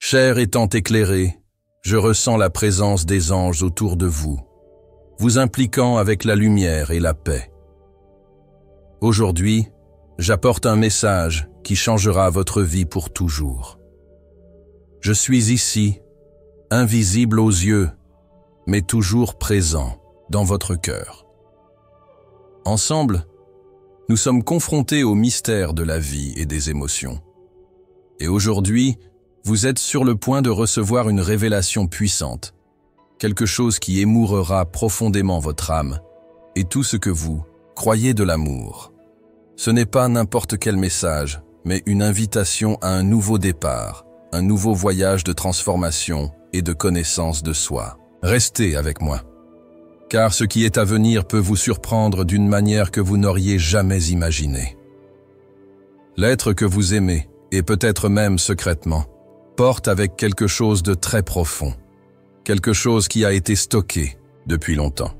Chair étant éclairée, je ressens la présence des anges autour de vous, vous impliquant avec la lumière et la paix. Aujourd'hui, j'apporte un message qui changera votre vie pour toujours. Je suis ici, invisible aux yeux, mais toujours présent dans votre cœur. Ensemble, nous sommes confrontés au mystère de la vie et des émotions. Et aujourd'hui, vous êtes sur le point de recevoir une révélation puissante, quelque chose qui émourera profondément votre âme et tout ce que vous croyez de l'amour. Ce n'est pas n'importe quel message, mais une invitation à un nouveau départ, un nouveau voyage de transformation et de connaissance de soi. Restez avec moi, car ce qui est à venir peut vous surprendre d'une manière que vous n'auriez jamais imaginée. L'être que vous aimez, et peut-être même secrètement, porte avec quelque chose de très profond, quelque chose qui a été stocké depuis longtemps.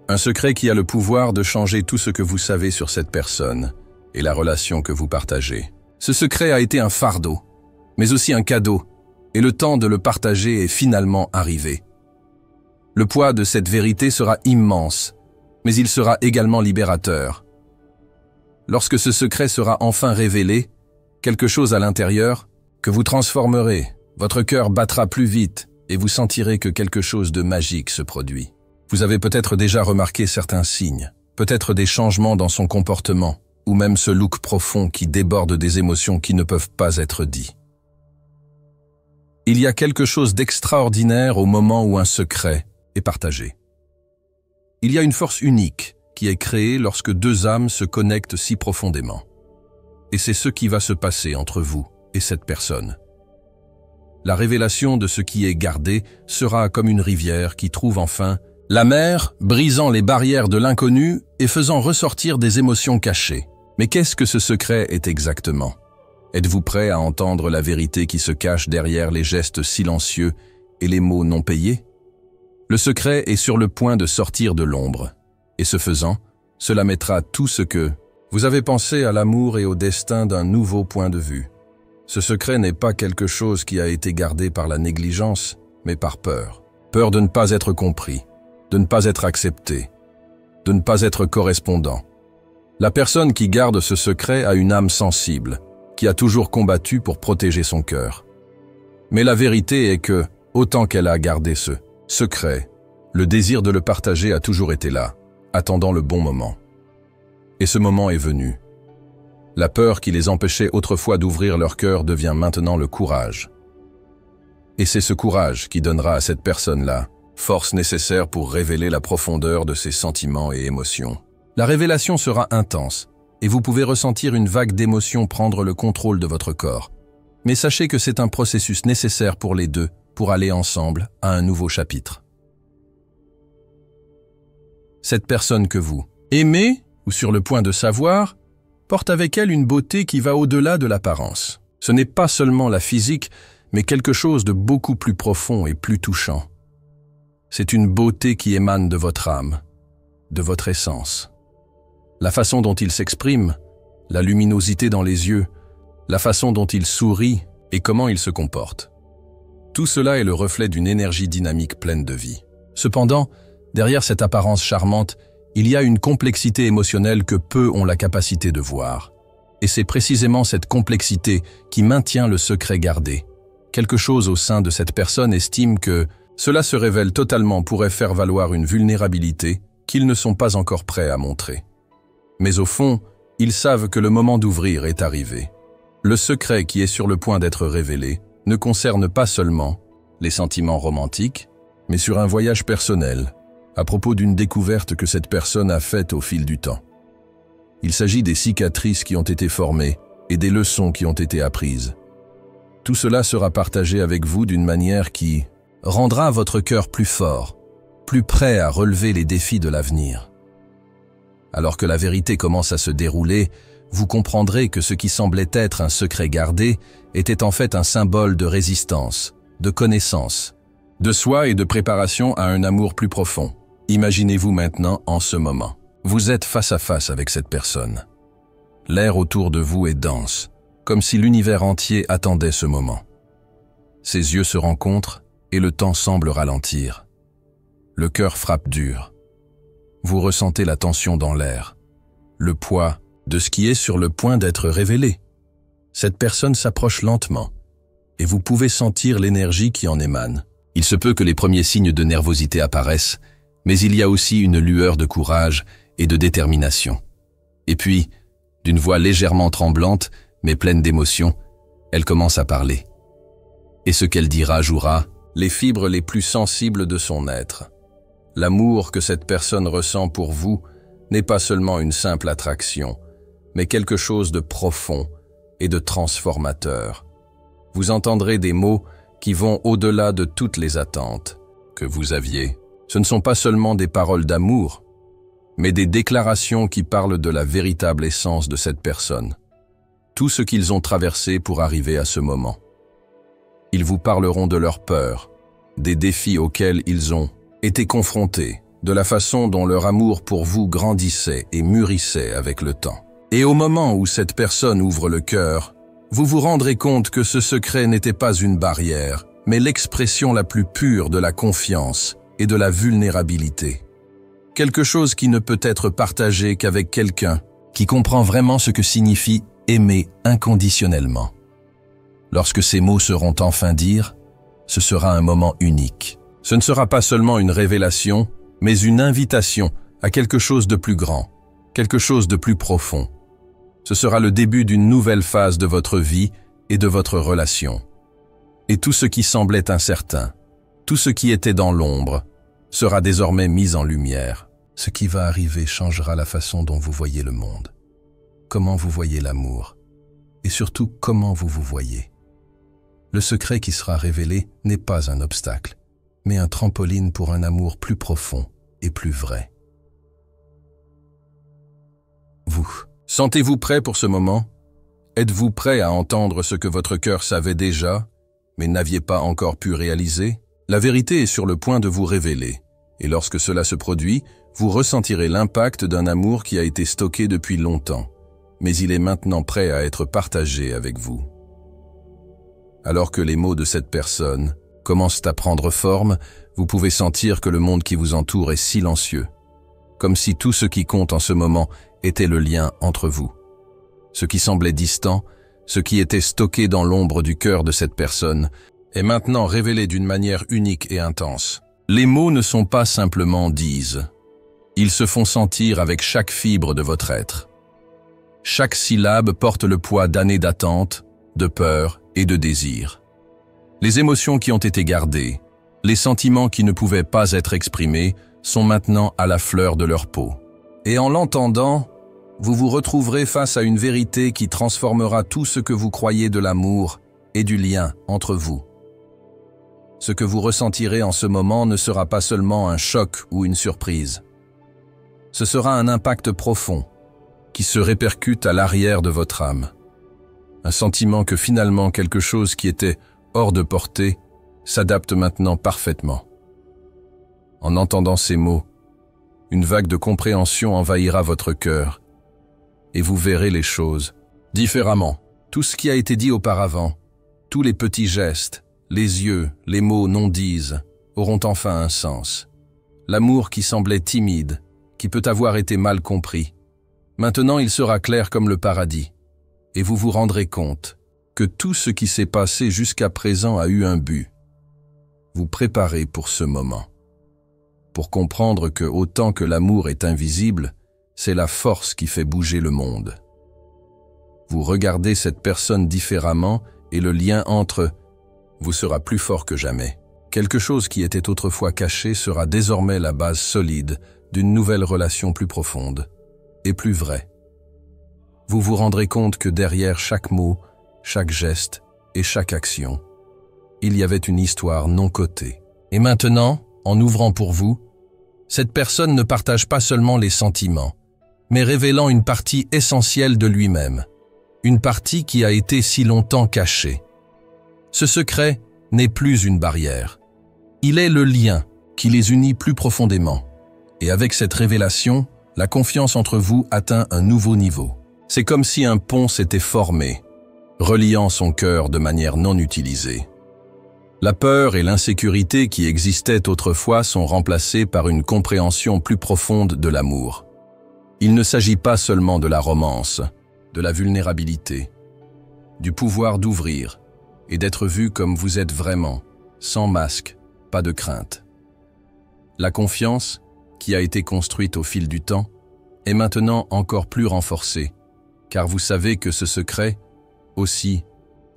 Un secret qui a le pouvoir de changer tout ce que vous savez sur cette personne et la relation que vous partagez. Ce secret a été un fardeau, mais aussi un cadeau, et le temps de le partager est finalement arrivé. Le poids de cette vérité sera immense, mais il sera également libérateur. Lorsque ce secret sera enfin révélé, quelque chose à l'intérieur, que vous transformerez, votre cœur battra plus vite et vous sentirez que quelque chose de magique se produit. Vous avez peut-être déjà remarqué certains signes, peut-être des changements dans son comportement, ou même ce look profond qui déborde des émotions qui ne peuvent pas être dites. Il y a quelque chose d'extraordinaire au moment où un secret est partagé. Il y a une force unique qui est créée lorsque deux âmes se connectent si profondément. Et c'est ce qui va se passer entre vous et cette personne. La révélation de ce qui est gardé sera comme une rivière qui trouve enfin la mer, brisant les barrières de l'inconnu et faisant ressortir des émotions cachées. Mais qu'est-ce que ce secret est exactement? Êtes-vous prêt à entendre la vérité qui se cache derrière les gestes silencieux et les mots non payés? Le secret est sur le point de sortir de l'ombre, et ce faisant, cela mettra tout ce que vous avez pensé à l'amour et au destin d'un nouveau point de vue. Ce secret n'est pas quelque chose qui a été gardé par la négligence, mais par peur. Peur de ne pas être compris, de ne pas être accepté, de ne pas être correspondant. La personne qui garde ce secret a une âme sensible, qui a toujours combattu pour protéger son cœur. Mais la vérité est que, autant qu'elle a gardé ce secret, le désir de le partager a toujours été là, attendant le bon moment. Et ce moment est venu. La peur qui les empêchait autrefois d'ouvrir leur cœur devient maintenant le courage. Et c'est ce courage qui donnera à cette personne-là force nécessaire pour révéler la profondeur de ses sentiments et émotions. La révélation sera intense, et vous pouvez ressentir une vague d'émotions prendre le contrôle de votre corps. Mais sachez que c'est un processus nécessaire pour les deux, pour aller ensemble à un nouveau chapitre. Cette personne que vous aimez, ou sur le point de savoir, porte avec elle une beauté qui va au-delà de l'apparence. Ce n'est pas seulement la physique, mais quelque chose de beaucoup plus profond et plus touchant. C'est une beauté qui émane de votre âme, de votre essence. La façon dont il s'exprime, la luminosité dans les yeux, la façon dont il sourit et comment il se comporte. Tout cela est le reflet d'une énergie dynamique pleine de vie. Cependant, derrière cette apparence charmante, il y a une complexité émotionnelle que peu ont la capacité de voir. Et c'est précisément cette complexité qui maintient le secret gardé. Quelque chose au sein de cette personne estime que cela se révèle totalement pourrait faire valoir une vulnérabilité qu'ils ne sont pas encore prêts à montrer. Mais au fond, ils savent que le moment d'ouvrir est arrivé. Le secret qui est sur le point d'être révélé ne concerne pas seulement les sentiments romantiques, mais sur un voyage personnel, à propos d'une découverte que cette personne a faite au fil du temps. Il s'agit des cicatrices qui ont été formées et des leçons qui ont été apprises. Tout cela sera partagé avec vous d'une manière qui rendra votre cœur plus fort, plus prêt à relever les défis de l'avenir. Alors que la vérité commence à se dérouler, vous comprendrez que ce qui semblait être un secret gardé était en fait un symbole de résistance, de connaissance, de soi et de préparation à un amour plus profond. Imaginez-vous maintenant en ce moment. Vous êtes face à face avec cette personne. L'air autour de vous est dense, comme si l'univers entier attendait ce moment. Ses yeux se rencontrent et le temps semble ralentir. Le cœur frappe dur. Vous ressentez la tension dans l'air, le poids de ce qui est sur le point d'être révélé. Cette personne s'approche lentement et vous pouvez sentir l'énergie qui en émane. Il se peut que les premiers signes de nervosité apparaissent, mais il y a aussi une lueur de courage et de détermination. Et puis, d'une voix légèrement tremblante, mais pleine d'émotion, elle commence à parler. Et ce qu'elle dira jouera les fibres les plus sensibles de son être. L'amour que cette personne ressent pour vous n'est pas seulement une simple attraction, mais quelque chose de profond et de transformateur. Vous entendrez des mots qui vont au-delà de toutes les attentes que vous aviez. Ce ne sont pas seulement des paroles d'amour, mais des déclarations qui parlent de la véritable essence de cette personne. Tout ce qu'ils ont traversé pour arriver à ce moment. Ils vous parleront de leurs peurs, des défis auxquels ils ont été confrontés, de la façon dont leur amour pour vous grandissait et mûrissait avec le temps. Et au moment où cette personne ouvre le cœur, vous vous rendrez compte que ce secret n'était pas une barrière, mais l'expression la plus pure de la confiance et de la vulnérabilité. Quelque chose qui ne peut être partagé qu'avec quelqu'un qui comprend vraiment ce que signifie aimer inconditionnellement. Lorsque ces mots seront enfin dits, ce sera un moment unique. Ce ne sera pas seulement une révélation, mais une invitation à quelque chose de plus grand, quelque chose de plus profond. Ce sera le début d'une nouvelle phase de votre vie et de votre relation. Et tout ce qui semblait incertain, tout ce qui était dans l'ombre, sera désormais mis en lumière. Ce qui va arriver changera la façon dont vous voyez le monde, comment vous voyez l'amour, et surtout comment vous vous voyez. Le secret qui sera révélé n'est pas un obstacle, mais un trampoline pour un amour plus profond et plus vrai. Vous, sentez-vous prêt pour ce moment? Êtes-vous prêt à entendre ce que votre cœur savait déjà, mais n'aviez pas encore pu réaliser? La vérité est sur le point de vous révéler, et lorsque cela se produit, vous ressentirez l'impact d'un amour qui a été stocké depuis longtemps, mais il est maintenant prêt à être partagé avec vous. Alors que les mots de cette personne commencent à prendre forme, vous pouvez sentir que le monde qui vous entoure est silencieux, comme si tout ce qui compte en ce moment était le lien entre vous. Ce qui semblait distant, ce qui était stocké dans l'ombre du cœur de cette personne, est maintenant révélé d'une manière unique et intense. Les mots ne sont pas simplement dits. Ils se font sentir avec chaque fibre de votre être. Chaque syllabe porte le poids d'années d'attente, de peur et de désir. Les émotions qui ont été gardées, les sentiments qui ne pouvaient pas être exprimés, sont maintenant à la fleur de leur peau. Et en l'entendant, vous vous retrouverez face à une vérité qui transformera tout ce que vous croyez de l'amour et du lien entre vous. Ce que vous ressentirez en ce moment ne sera pas seulement un choc ou une surprise. Ce sera un impact profond qui se répercute à l'arrière de votre âme. Un sentiment que finalement quelque chose qui était hors de portée s'adapte maintenant parfaitement. En entendant ces mots, une vague de compréhension envahira votre cœur et vous verrez les choses différemment. Tout ce qui a été dit auparavant, tous les petits gestes, les yeux, les mots non dits, auront enfin un sens. L'amour qui semblait timide, qui peut avoir été mal compris, maintenant il sera clair comme le paradis, et vous vous rendrez compte que tout ce qui s'est passé jusqu'à présent a eu un but. Vous préparez pour ce moment, pour comprendre que autant que l'amour est invisible, c'est la force qui fait bouger le monde. Vous regardez cette personne différemment et le lien entre vous sera plus fort que jamais. Quelque chose qui était autrefois caché sera désormais la base solide d'une nouvelle relation plus profonde et plus vraie. Vous vous rendrez compte que derrière chaque mot, chaque geste et chaque action, il y avait une histoire non cotée. Et maintenant, en ouvrant pour vous, cette personne ne partage pas seulement les sentiments, mais révélant une partie essentielle de lui-même, une partie qui a été si longtemps cachée. Ce secret n'est plus une barrière. Il est le lien qui les unit plus profondément. Et avec cette révélation, la confiance entre vous atteint un nouveau niveau. C'est comme si un pont s'était formé, reliant son cœur de manière non utilisée. La peur et l'insécurité qui existaient autrefois sont remplacées par une compréhension plus profonde de l'amour. Il ne s'agit pas seulement de la romance, de la vulnérabilité, du pouvoir d'ouvrir et d'être vu comme vous êtes vraiment, sans masque, pas de crainte. La confiance, qui a été construite au fil du temps, est maintenant encore plus renforcée, car vous savez que ce secret, aussi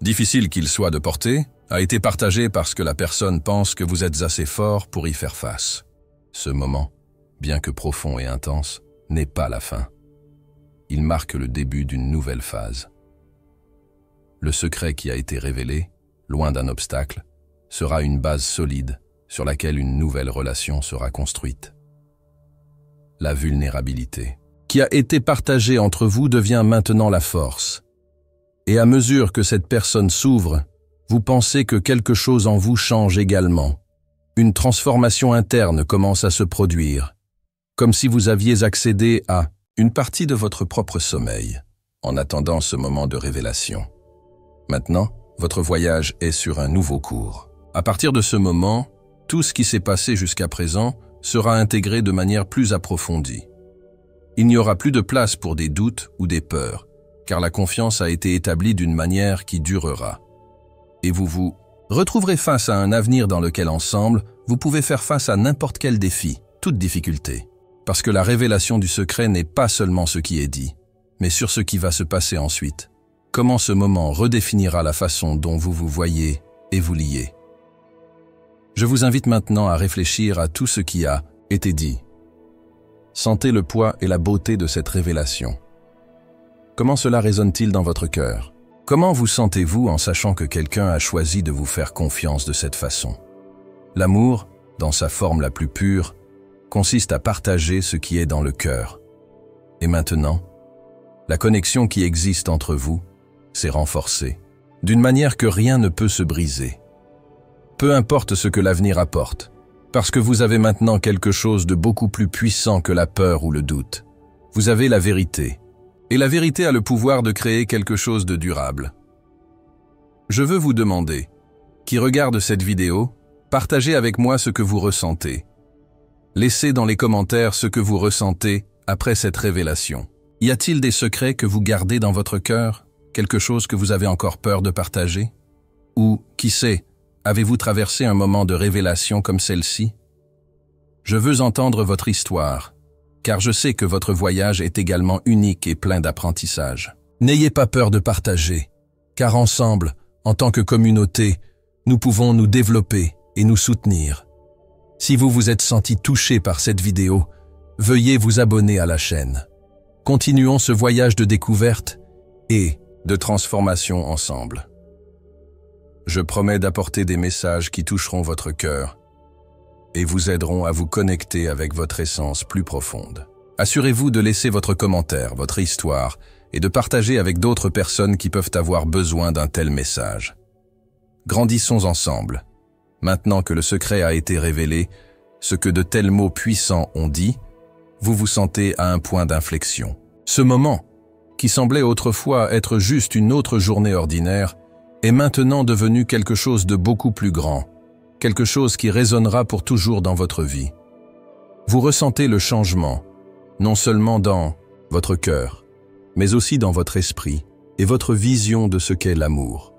difficile qu'il soit de porter, a été partagé parce que la personne pense que vous êtes assez fort pour y faire face. Ce moment, bien que profond et intense, n'est pas la fin. Il marque le début d'une nouvelle phase. Le secret qui a été révélé, loin d'un obstacle, sera une base solide sur laquelle une nouvelle relation sera construite. La vulnérabilité, qui a été partagée entre vous, devient maintenant la force. Et à mesure que cette personne s'ouvre, vous pensez que quelque chose en vous change également. Une transformation interne commence à se produire, comme si vous aviez accédé à une partie de votre propre sommeil, en attendant ce moment de révélation. Maintenant, votre voyage est sur un nouveau cours. À partir de ce moment, tout ce qui s'est passé jusqu'à présent sera intégré de manière plus approfondie. Il n'y aura plus de place pour des doutes ou des peurs, car la confiance a été établie d'une manière qui durera. Et vous vous retrouverez face à un avenir dans lequel ensemble, vous pouvez faire face à n'importe quel défi, toute difficulté. Parce que la révélation du secret n'est pas seulement ce qui est dit, mais sur ce qui va se passer ensuite. Comment ce moment redéfinira la façon dont vous vous voyez et vous liez. Je vous invite maintenant à réfléchir à tout ce qui a été dit. Sentez le poids et la beauté de cette révélation. Comment cela résonne-t-il dans votre cœur? Comment vous sentez-vous en sachant que quelqu'un a choisi de vous faire confiance de cette façon? L'amour, dans sa forme la plus pure, consiste à partager ce qui est dans le cœur. Et maintenant, la connexion qui existe entre vous s'est renforcée, d'une manière que rien ne peut se briser. Peu importe ce que l'avenir apporte, parce que vous avez maintenant quelque chose de beaucoup plus puissant que la peur ou le doute. Vous avez la vérité. Et la vérité a le pouvoir de créer quelque chose de durable. Je veux vous demander, qui regarde cette vidéo, partagez avec moi ce que vous ressentez. Laissez dans les commentaires ce que vous ressentez après cette révélation. Y a-t-il des secrets que vous gardez dans votre cœur? Quelque chose que vous avez encore peur de partager? Ou, qui sait, avez-vous traversé un moment de révélation comme celle-ci? Je veux entendre votre histoire, car je sais que votre voyage est également unique et plein d'apprentissage. N'ayez pas peur de partager, car ensemble, en tant que communauté, nous pouvons nous développer et nous soutenir. Si vous vous êtes senti touché par cette vidéo, veuillez vous abonner à la chaîne. Continuons ce voyage de découverte et de transformation ensemble. Je promets d'apporter des messages qui toucheront votre cœur et vous aideront à vous connecter avec votre essence plus profonde. Assurez-vous de laisser votre commentaire, votre histoire, et de partager avec d'autres personnes qui peuvent avoir besoin d'un tel message. Grandissons ensemble. Maintenant que le secret a été révélé, ce que de tels mots puissants ont dit, vous vous sentez à un point d'inflexion. Ce moment, qui semblait autrefois être juste une autre journée ordinaire, est maintenant devenu quelque chose de beaucoup plus grand, quelque chose qui résonnera pour toujours dans votre vie. Vous ressentez le changement, non seulement dans votre cœur, mais aussi dans votre esprit et votre vision de ce qu'est l'amour.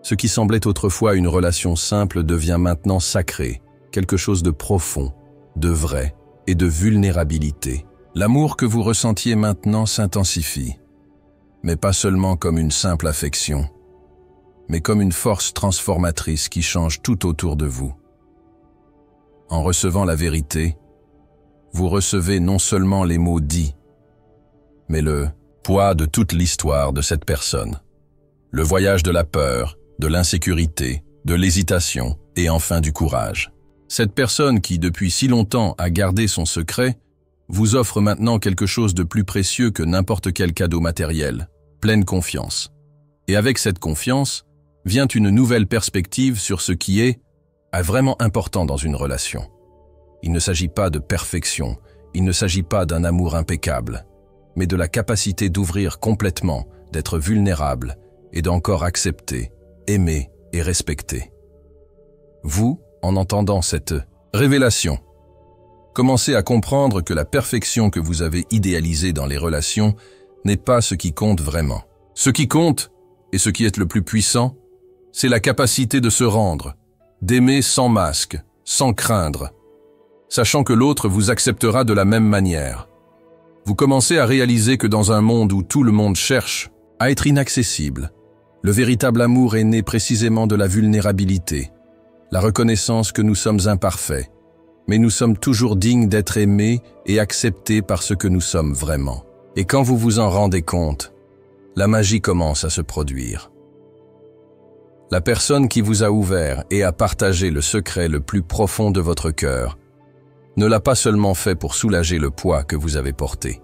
Ce qui semblait autrefois une relation simple devient maintenant sacré, quelque chose de profond, de vrai et de vulnérabilité. L'amour que vous ressentiez maintenant s'intensifie, mais pas seulement comme une simple affection, mais comme une force transformatrice qui change tout autour de vous. En recevant la vérité, vous recevez non seulement les mots dits, mais le poids de toute l'histoire de cette personne. Le voyage de la peur, de l'insécurité, de l'hésitation et enfin du courage. Cette personne qui, depuis si longtemps, a gardé son secret, vous offre maintenant quelque chose de plus précieux que n'importe quel cadeau matériel, pleine confiance. Et avec cette confiance, vient une nouvelle perspective sur ce qui est vraiment important dans une relation. Il ne s'agit pas de perfection, il ne s'agit pas d'un amour impeccable, mais de la capacité d'ouvrir complètement, d'être vulnérable et d'encore accepter, aimer et respecter. Vous, en entendant cette révélation, commencez à comprendre que la perfection que vous avez idéalisée dans les relations n'est pas ce qui compte vraiment. Ce qui compte, et ce qui est le plus puissant, c'est la capacité de se rendre, d'aimer sans masque, sans craindre, sachant que l'autre vous acceptera de la même manière. Vous commencez à réaliser que dans un monde où tout le monde cherche à être inaccessible, le véritable amour est né précisément de la vulnérabilité, la reconnaissance que nous sommes imparfaits, mais nous sommes toujours dignes d'être aimés et acceptés par ce que nous sommes vraiment. Et quand vous vous en rendez compte, la magie commence à se produire. La personne qui vous a ouvert et a partagé le secret le plus profond de votre cœur ne l'a pas seulement fait pour soulager le poids que vous avez porté.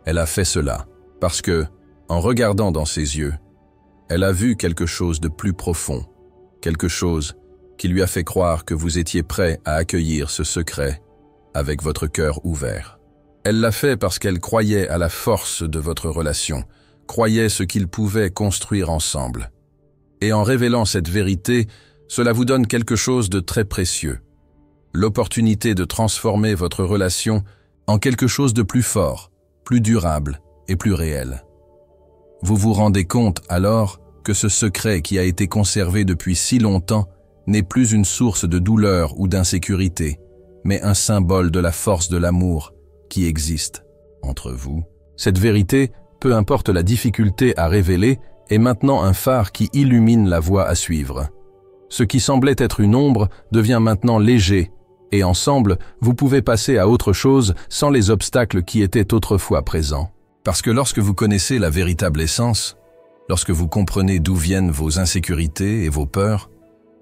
Elle a fait cela parce que, en regardant dans ses yeux, elle a vu quelque chose de plus profond, quelque chose qui lui a fait croire que vous étiez prêt à accueillir ce secret avec votre cœur ouvert. Elle l'a fait parce qu'elle croyait à la force de votre relation, croyait ce qu'ils pouvaient construire ensemble. Et en révélant cette vérité, cela vous donne quelque chose de très précieux. L'opportunité de transformer votre relation en quelque chose de plus fort, plus durable et plus réel. Vous vous rendez compte alors que ce secret qui a été conservé depuis si longtemps n'est plus une source de douleur ou d'insécurité, mais un symbole de la force de l'amour qui existe entre vous. Cette vérité, peu importe la difficulté à révéler, est maintenant un phare qui illumine la voie à suivre. Ce qui semblait être une ombre devient maintenant léger, et ensemble, vous pouvez passer à autre chose sans les obstacles qui étaient autrefois présents. Parce que lorsque vous connaissez la véritable essence, lorsque vous comprenez d'où viennent vos insécurités et vos peurs,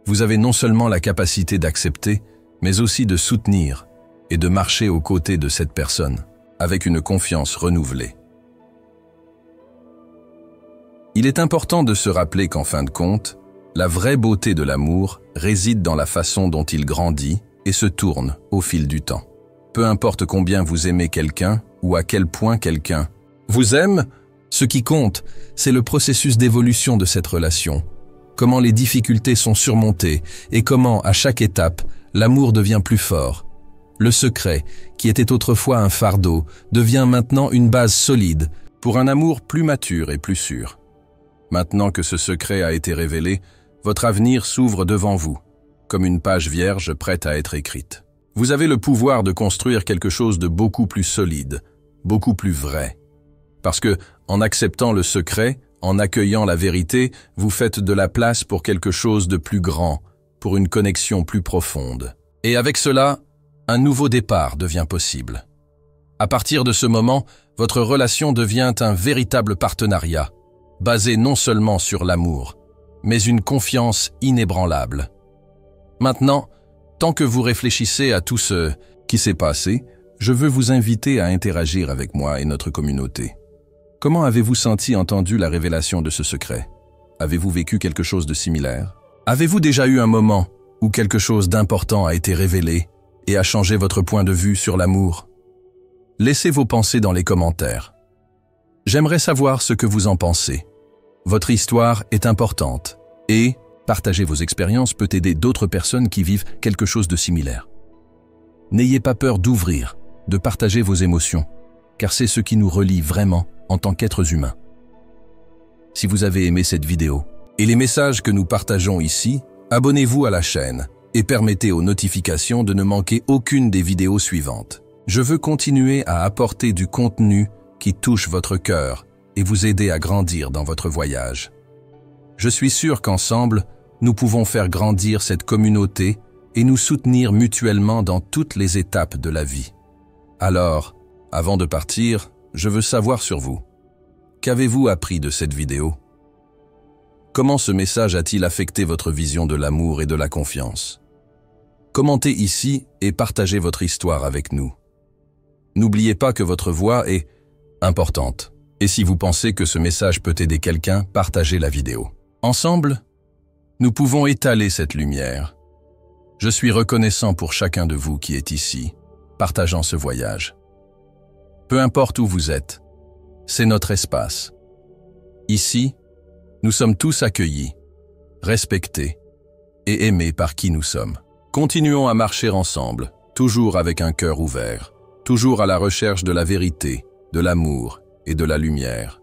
vous avez non seulement la capacité d'accepter, mais aussi de soutenir et de marcher aux côtés de cette personne, avec une confiance renouvelée. Il est important de se rappeler qu'en fin de compte, la vraie beauté de l'amour réside dans la façon dont il grandit et se tourne au fil du temps. Peu importe combien vous aimez quelqu'un ou à quel point quelqu'un vous aime, ce qui compte, c'est le processus d'évolution de cette relation. Comment les difficultés sont surmontées et comment, à chaque étape, l'amour devient plus fort. Le secret, qui était autrefois un fardeau, devient maintenant une base solide pour un amour plus mature et plus sûr. Maintenant que ce secret a été révélé, votre avenir s'ouvre devant vous, comme une page vierge prête à être écrite. Vous avez le pouvoir de construire quelque chose de beaucoup plus solide, beaucoup plus vrai. Parce que, en acceptant le secret, en accueillant la vérité, vous faites de la place pour quelque chose de plus grand, pour une connexion plus profonde. Et avec cela, un nouveau départ devient possible. À partir de ce moment, votre relation devient un véritable partenariat, basé non seulement sur l'amour, mais une confiance inébranlable. Maintenant, tant que vous réfléchissez à tout ce qui s'est passé, je veux vous inviter à interagir avec moi et notre communauté. Comment avez-vous entendu la révélation de ce secret? Avez-vous vécu quelque chose de similaire? Avez-vous déjà eu un moment où quelque chose d'important a été révélé et a changé votre point de vue sur l'amour? Laissez vos pensées dans les commentaires. J'aimerais savoir ce que vous en pensez. Votre histoire est importante et partager vos expériences peut aider d'autres personnes qui vivent quelque chose de similaire. N'ayez pas peur d'ouvrir, de partager vos émotions, car c'est ce qui nous relie vraiment en tant qu'êtres humains. Si vous avez aimé cette vidéo et les messages que nous partageons ici, abonnez-vous à la chaîne et permettez aux notifications de ne manquer aucune des vidéos suivantes. Je veux continuer à apporter du contenu qui touche votre cœur et vous aider à grandir dans votre voyage. Je suis sûr qu'ensemble, nous pouvons faire grandir cette communauté et nous soutenir mutuellement dans toutes les étapes de la vie. Alors, avant de partir, je veux savoir sur vous. Qu'avez-vous appris de cette vidéo? Comment ce message a-t-il affecté votre vision de l'amour et de la confiance? Commentez ici et partagez votre histoire avec nous. N'oubliez pas que votre voix est importante. Et si vous pensez que ce message peut aider quelqu'un, partagez la vidéo. Ensemble, nous pouvons étaler cette lumière. Je suis reconnaissant pour chacun de vous qui est ici, partageant ce voyage. Peu importe où vous êtes, c'est notre espace. Ici, nous sommes tous accueillis, respectés et aimés par qui nous sommes. Continuons à marcher ensemble, toujours avec un cœur ouvert, toujours à la recherche de la vérité, de l'amour et de la lumière.